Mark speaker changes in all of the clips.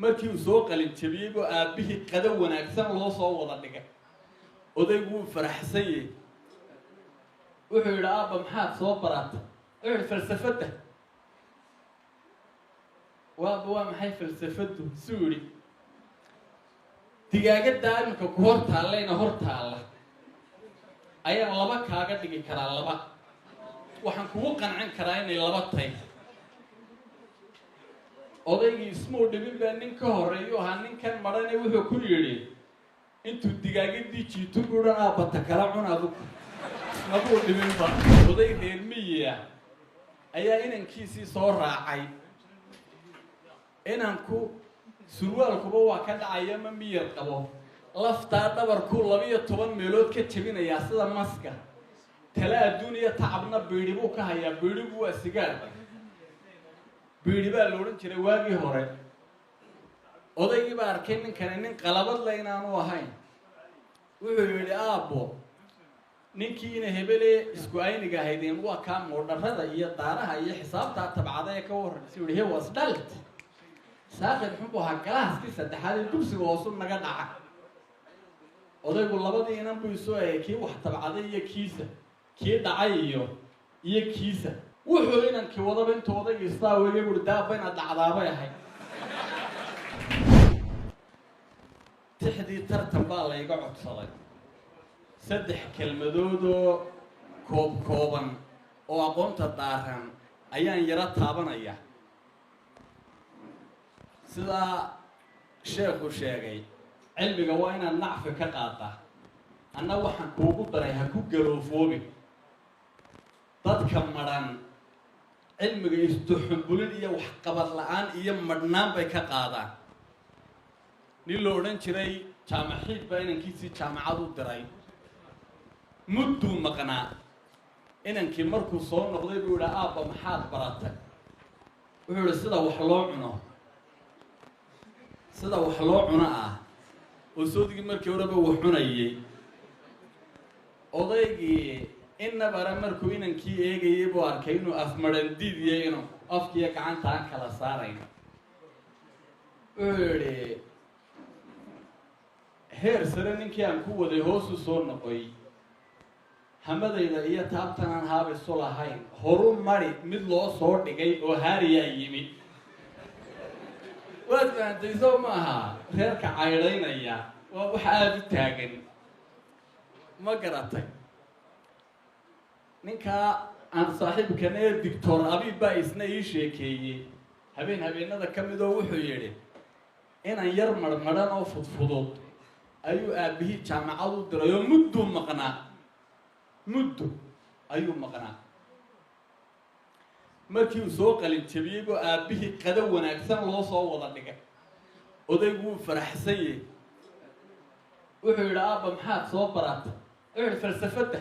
Speaker 1: markii uu soo qalin jabiyay buu aabihii qada wanaagsan loo soo wada dhigay odaygu wuu faraxsan yahay wuxuu yidhi aabba maxaad soo baratay wuxuu yidhi falsafadda waaba waa maxay falsafaddu suu yidhi digaagadda iminka ku hor taallayna hor taalla ayaan laba kaaga dhigi karaa laba waxaan kugu qancin karaa inay laba tahay odaygii ismuu dhibin baa nin ka horreeyu ahaa ninkan madhane wuxuu ku yidhi intuu digaagadii jiitu buudhan aabbata kala cun adugu mabuu dhibinba oday reer miyiya ayaa inankiisii soo raacay inanku surwaalkuba waa ka dhacaya ma miyar qabo laftaa dhabarkuu 12 meelood ka jabinayaa sida maska tala adduuniya tacabna biidhi buu ka hayaa biidhigu waa sigaar biidhi baa la odhan jiray waagii hore odaygii baa arkay ninkani nin qalabad le inaanu ahayn wuxuu yidhi aabbo ninkii ina hebele isku ayniga ahaydeen waa kaa moodharrada iyo daaraha iyo xisaabtaa tabcada ee ka warran si yidhi he was dhalt saaqid xunbu ahaa galaaskii saddexaad ee dugsiga hoosu naga dhaca odaygu labadii inan buu isoo eegay kii wax tabcaday iyo kiisa kii dhacay iyo kiisa wuxuu inankii wadaba intuu odaygii istaa weegay buuhi daabba inaad dhacdaabay ahayd tixdii tartan baa layga codsaday 3 kelmadoodoo kooban oo aqoonta daaran ayaan yara taabanaya sidaa sheekhu sheegay cilmiga waa inaad nacfi ka qaata anna waxaan kuugu daray ha ku galoofoobi dadka madhan cilmiga isduxumbulin iyo waxqabad la-aan iyo madhnaan bay ka qaadaan nin la odhan jiray jaamaxiid baa inankiisii jaamacad u diray mudduu maqnaa inankii markuu soo noqday buu yidhi aabba maxaad baratay wuxuu yidhi sida wax loo cuno ah oo soodigii markii horeba wax cunayay odaygii innabara markuu inankii eegayay buu arkay inuu afmadhandiidiyo inuu afkiiyo gacanta aan kala saarayn wuxuu yidhi heer sare ninkii aan ku waday hoosu soo noqoy hamadayda iyo taabtan aan haabisu lahayn horu mari mid loo soo dhigay oo haariyaa yimi waad fahantay soo ma aha reerka caydhaynaya waa wax aada u taagan ma garatay ninkaa aan saaxiibkana ee doctor abiib baa isna ii sheekeeyey habeenada ka midoo wuxuu yidhi inan yar marmadhan oo fudfudud ayuu aabbihii jaamacad u diray oo muddo ayuu maqnaa markii uu soo qalin jabiyey buu aabbihii qada wanaagsan loo soo wada dhigay odaygu wuu faraxsan yahay wuxuu yidhi aabba maxaad soo baratay wuxuu yidhi falsafadda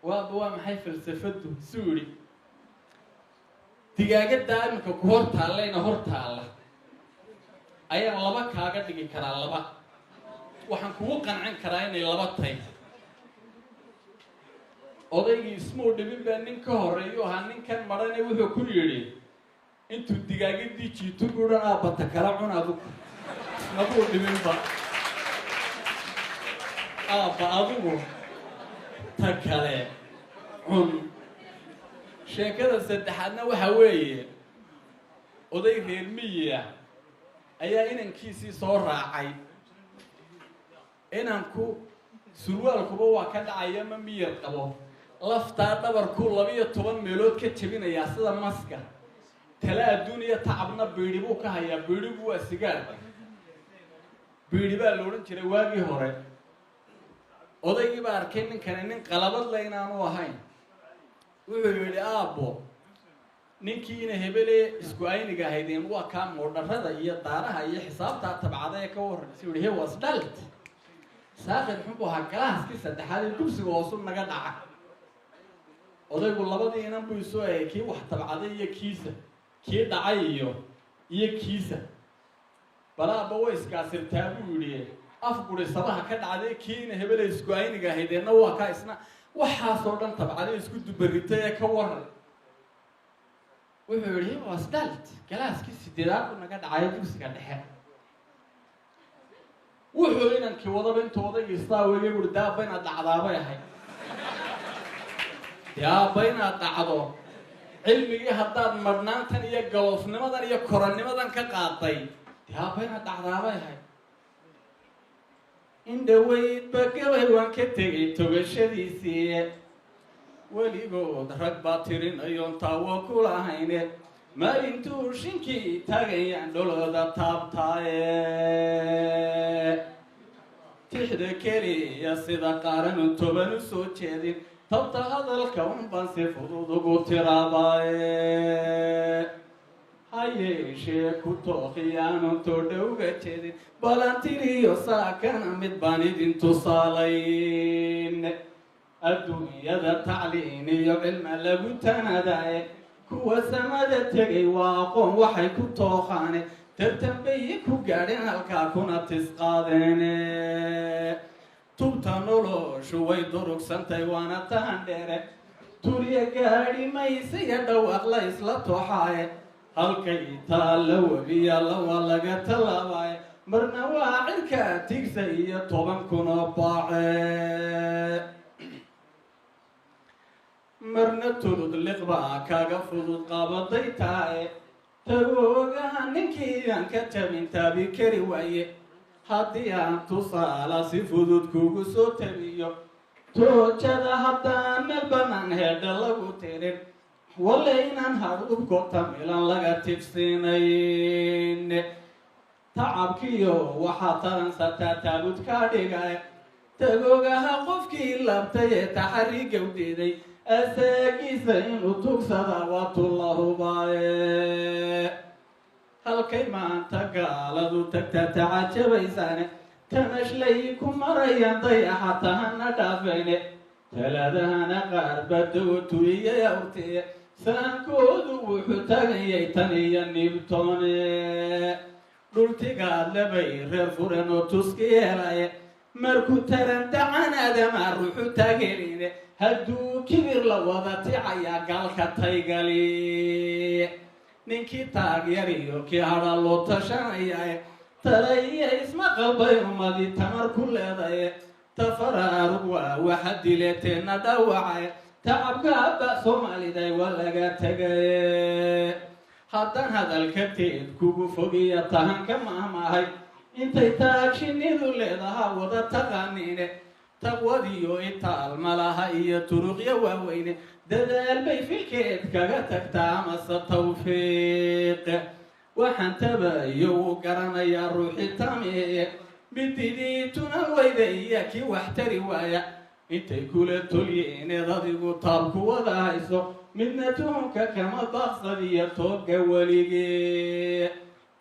Speaker 1: waaba waa maxay falsafaddu suu yidhi digaagadda iminka ku hor taallayna hor taalla ayaan laba kaaga dhigi karaa laba waxaan kugu qancin karaa inay laba tahay odaygii ismuu dhibin baa nin ka horreeyu ahaa ninkan madhane wuxuu ku yidhi intuu digaagadii jiitu buudhan aabbata kala cun adugu mabuu dhibinba aabba adugu ta kale cun sheekada saddexaadna waxaa weeye oday reer miyiya ayaa inankiisii soo raacay inanku surwaalkuba waa ka dhacaya ma miyar qabo laftaa dhabarkuu 12 meelood ka jabinayaa sida maska tala adduuniya tacabna biidhi buu ka hayaa biidhigu waa sigaar biidhi baa la odhan jiray waagii hore odaygii baa arkay ninkani nin qalabad le inaanu ahayn wuxuu yidhi aabbo ninkii ina hebele isku ayniga ahaydeen waa kaa moodharrada iyo daaraha iyo xisaabtaa tabcada ee ka warran si yidhi he was dhalt saaqid xunbu ahaa galaaskii saddexaad ee dugsiga hoosu naga dhaca odaygu labadii inan buu isoo eegay kii wax tabcaday iyo kiisa kii dhacay iyo kiisa balaaba way iskaasirtaa buu yidhi afguri sabaha ka dhacday kii ina hebele isku ayniga ahaydeenna waa kaa isna waxaasoo dhan tabcaday isku dubaritay ee ka warran wuxuu yidhi wasdalt galaaskii sideedaad buu naga dhacay dugsiga dhexe wuxuu inankii wadaba intuu odaygiistaa weeye buuri daaba inaad dhacdaabay ahayd daaba inaad dhacdo cilmigii haddaad madhnaantan iyo galoofnimadan iyo korannimadan ka qaaday daaba inaad dhacdaabay ahayd indhaweydba gabay waan ka tegay togashadiisii weligood rag baa tirinayoon taawo ku lahayne maalintuu shinkii taagayaan dholooda taabtaaye tixda keliya sida qaaranu toban u soo jeedin tabta hadalka unbaan si fudud ugu tiraabaaye ha yeeshee ku tooqiyaanan toodhowga jeedin balantiriyo saakana mid baan idin tusaalayn adduunyada tacliin iyo cilma lagu tanadaye kuwa samada tegay waa aqoon waxay ku tooqaane tartanbayi ku gaadheen halkaa kuna tisqaadeene tubta noloshu way durugsantay waana tahan dheere turiya gaadhi mayse iyo dhawaaq la isla tooxaaye halkay taalla webiyalla waa laga tallaabaye marna waa cirka tigsa iyo 10 kunoo baace marna tulud liqbaa kaaga fudud qaabaday tahay tagoogaha ninkii aan ka tabin taabi kari waaye haddii aan tusaala si fudud kugu soo tabiyo toojada haddaan meel bannaan heedha lagu tirin walla inaan hadhubko tamilan laga tifsinayn tacabkiyo waxaa taransataa taabud kaa dhigay tagoogaha qofkii labtay ee taxari gawdeeday asaagiisa inuu tugsada waatu la hubaaye halkay maanta gaaladu tagta tacajabaysaane tamashlay ku marayaan dayaxa tahana dhaafayne taladahana qaar badowtu iyo awrtee saankoodu wuxuu tagayay tan iyo nibtoone dhultigaad labay reer furan oo tuski helaye markuu taran dacan aadamaa ruuxu taageerine hadduu kibir la wada ticayaa gaalka taygali ninkii taagyariyo kii hadha loo tashanaya talaiya isma qalbay ummadii tamar ku leedaye tafaraarug waa waxa dileeteenna dhawacay tacabka abba soomaaliday waa laga tegaye haddaan hadalkateed kugu fogiya tahanka maahmaahay intay taag shinidu leedaha wada taqaaniine taqwadiyo itaal malaha iyo turuqyo waaweyne dadaal bay filkeed kaga tagtaa amase tawfiiq waxaan tabayo uu garanayaa ruuxi tamiye mididiituna weyda iyo kii wax tari waaya intay kula tolyeeneed adigu taab ku wada hayso midna tuhunka kama baaqsadiyo toogga weligee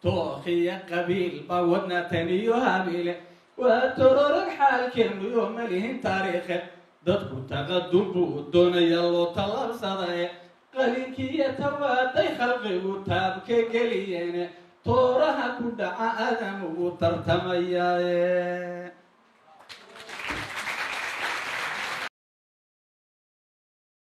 Speaker 1: tookhiya qabiil baa wadna taniyo habiile waa tororag xaalkeennuyo malihin taariikhe dadku taqadum buu doonaya loo tallaabsadaye qalinkiiyo tawaaday khalqigu taabka geliyeene tooraha ku dhaca aadamugu tartamayaaye